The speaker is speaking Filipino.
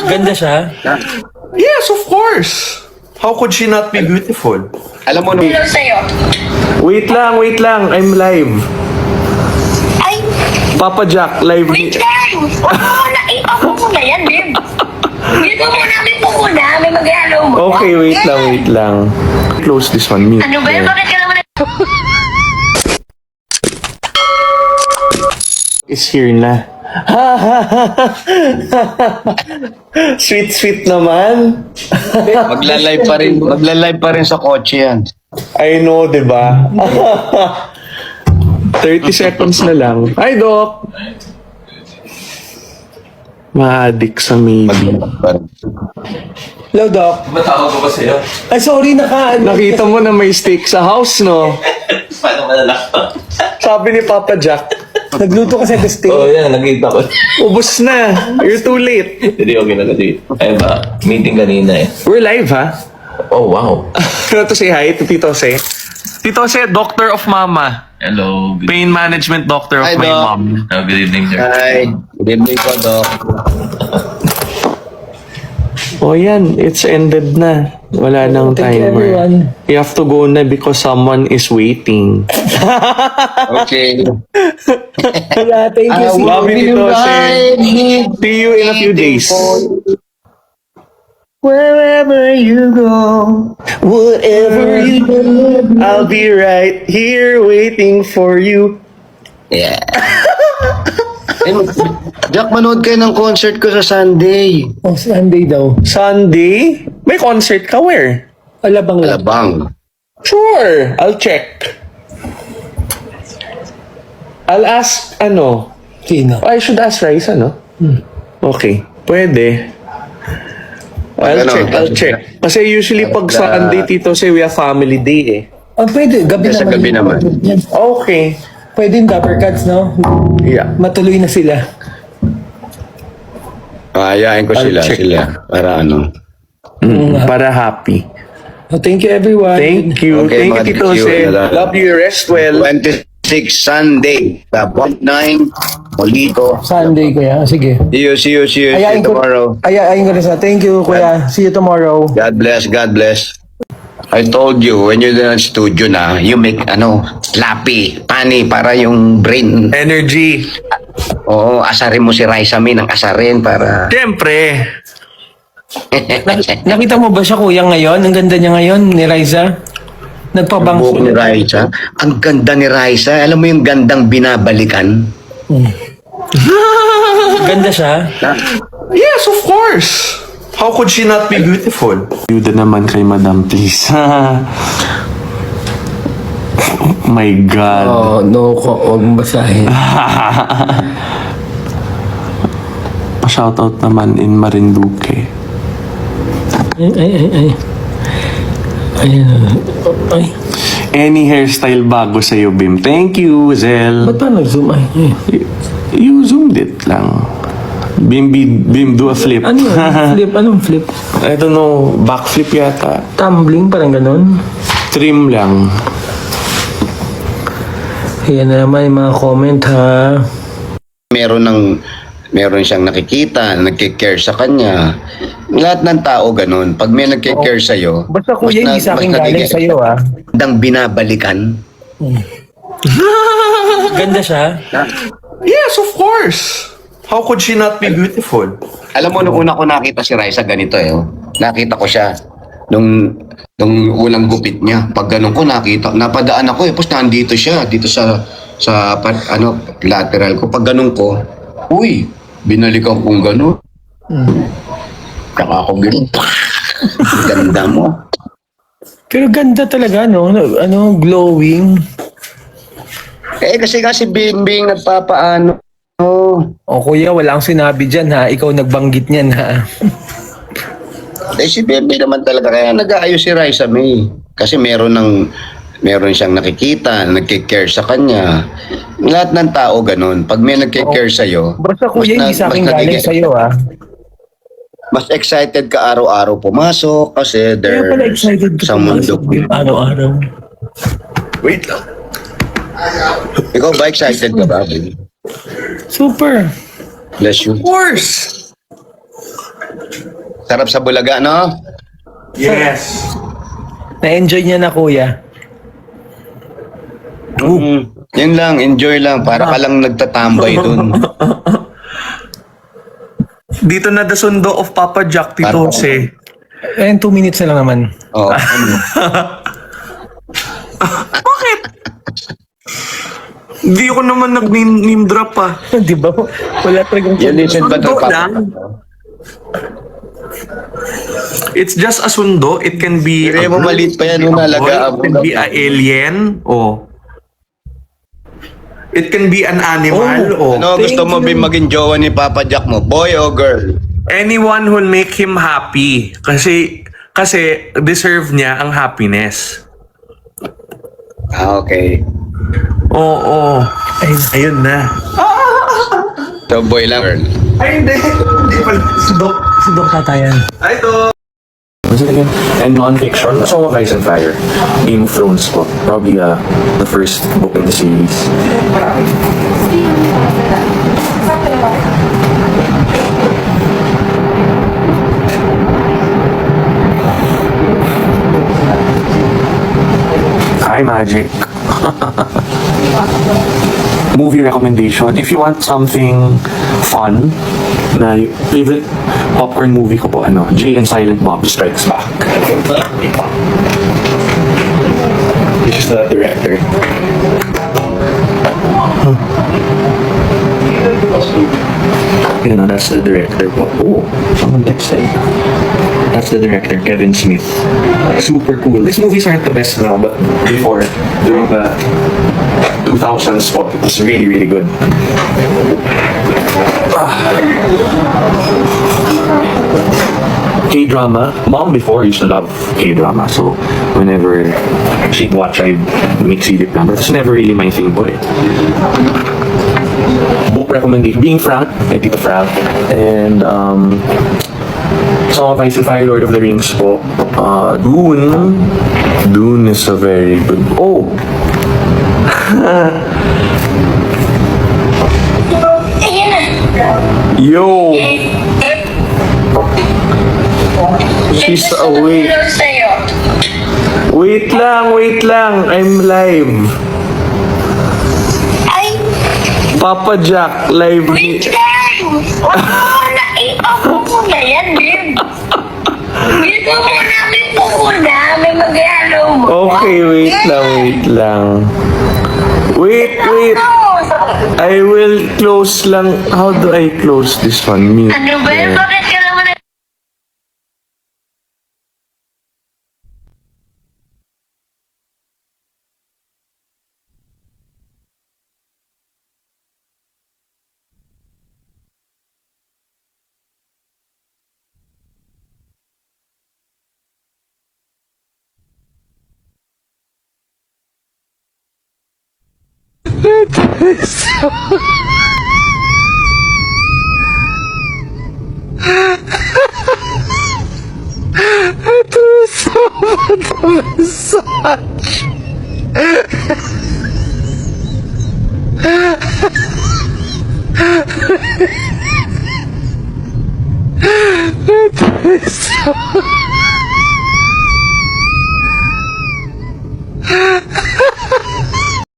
Ganda siya? Yes, of course. How could she not be beautiful? Alam mo, nung Hello sa'yo. Wait lang. I'm live. Ay, Papa Jack, live. wait lang! Ako muna yan, babe. Dito muna, may mag-hello mo. Okay, wait lang. Close this one, mute. Ano ba yun? Bakit ka naman Is here na. Sweet naman. magla-live pa rin sa kotse yan. I know, di ba? 30 seconds na lang. Hi, Doc! Ma-addict sa maybe. Hello, Doc. Matawag ko ba sa'yo? Ay, sorry, Nakita mo na may steak sa house, no? Paano malalak? Sabi ni Papa Jack, Nagluto kasi the steak. Oo, yan. Nakita ko. ubos na. You're too late. Hindi, okay na kasi. Ay ba, meeting kanina eh. We're live, ha? Oh, wow. To say hi to Tito Se. Tito Se, doctor of mama. Hello. Pain management doctor of Hi, my Doc. mom. Good evening, sir. Hi. Good evening po, Doc. Oh, yan. It's ended na. Wala nang Thank you, timer. everyone. You have to go na because someone is waiting. Okay. Yeah, thank you. I Love you, Tito Se. will See you in a few days. Wherever you go. Whatever you do, I'll be right here waiting for you. Yeah. Jack, manood kayo ng concert ko sa Sunday. Oh, Sunday daw. Sunday? May concert ka where? Alabang lang. Alabang. Sure, I'll check. I'll ask, Sino? I should ask Raisa, no? Okay, pwede. I'll check. Kasi usually pag Sunday, Tito Se, we have family day eh. Oh, pwede. Gabi Sa naman. gabi naman. Yan. Okay. Pwede yung Dapper Cats, no? Yeah. Matuloy na sila. Ayain ko I'll sila, check. para ano. Para happy. Oh, thank you, everyone. Thank you. Okay, Thank you, mga Tito thank you. Se. Love you. Rest well. 26 Sunday. Tapos 9. Molito. Sunday, kuya. Sige. See you tomorrow. Ayain ko na sa. Thank you, kuya. See you tomorrow. God bless. I told you, when you're in the studio na, you make, slappy, funny, para yung brain. Energy. Oo, asarin mo si Raisa May ng asarin para... Siyempre. Nakita mo ba siya, kuya, ngayon? Ang ganda niya ngayon, ni Raisa. Nagpabangso Buhok ni Raisa. Ang ganda ni Raisa. Alam mo yung gandang binabalikan? Ganda siya. Yes, of course. How could she not be beautiful? Yuda naman kay Madam, please. My God. Oh, no, huwag mong basahin. Pa-shoutout naman in Marinduque. Ay. Ay. Any hairstyle bago sa'yo, Bim? Thank you, Zel. Ba't pa nag-zoom? Ay. You zoomed it lang. Bim, do a flip. Ano yun? Flip? Anong flip? I don't know, backflip yata. Tumbling? Parang ganun? Trim lang. Ayan na naman yung mga comment, ha? Meron siyang nakikita, nagkikare sa kanya. Lahat ng tao ganun. Pag may nagkikare sa'yo, Basta kuya, hindi sa akin galing sa'yo, ha? gandang binabalikan. Ganda siya. Yes, of course. How could she not be beautiful? Alam mo, nung una ko nakita si Raisa ganito nakita ko siya nung unang gupit niya. Pag ganun ko napadaan ako tapos nandito siya, dito sa lateral ko. Pag ganun ko, uy, binalikan kong ganun. Kaka ako ganun. Ganda mo. Pero ganda talaga, no? Glowing. Kasi si Bingbing nagpapaano. O kuya, wala akong sinabi dyan, ha? Ikaw nagbanggit niyan, ha? Si Bingbing naman talaga kaya nag-aayos si Raisa May. Kasi meron siyang nakikita, nagkikare sa kanya. Lahat ng tao ganun. Pag may nagkikare sa'yo, Basta kuya, hindi sa akin galing sa'yo, ha? mas excited ka araw-araw pumasok kasi Kaya pala there's excited ka sa mundo. araw-araw. Wait lang. Ikaw ba excited ka ba, Bin? Super. Bless you. Of course. Sarap sa Bulaga, no? Yes. Na-enjoy niya na, kuya. Yun lang, enjoy lang. Para ka lang nagtatambay dun. Dito na the sundo of Papa Jack, Tito Parang- Jose. 2 minutes na lang naman. Oo. Bakit? Hindi ako naman nag-name drop pa. Di ba? Wala talagang You listen ba to, Sundo Papa? lang. It's just a sundo. It can be Hindi mo maliit pa yan, nung nalagaan mo. It can be a alien. Oh. It can be an animal. Oh. Ano gusto mo maging jowa ni Papa Jack mo? Boy o girl? Anyone who'll make him happy. Kasi deserve niya ang happiness. Ah, okay. Oo. Ayun na. So, boy lang, girl. Ay, hindi. Hindi pala. Sudok tatayan. Ay, ito. What's it again? And non-fiction, Song of Ice and Fire, Game of Thrones po. Probably the first book in the series. Hi, Magic. Movie recommendation. If you want something fun, na favorite popcorn movie ko po, Jay and Silent Bob Strikes Back. This is the director. That's the director po. Oh, ang next side. That's the director, Kevin Smith. Super cool. These movies aren't the best now, but before, during the 2000s po, it was really, really good. K-drama. Mom before used to love K-drama, so whenever she'd watch, I'd make CD plan. But it's never really my thing, boy. Book recommendation. Being Frank, kay Tito Frank. And, Song of Ice and Fire, Lord of the Rings po. Dune. Dune is a very good... Oh! Ayan na. Yo! She's awake. Hello sa'yo. Wait lang. I'm live. Ay, Papa Jack, live. wait lang. Naipa mo muna yan, babe. Dito mo namin po muna. May mag-hello mo. Okay, wait lang. Wait. I will close lang. How do I close this one? Mute. Ano ba yun? Bakit ka naman Massage.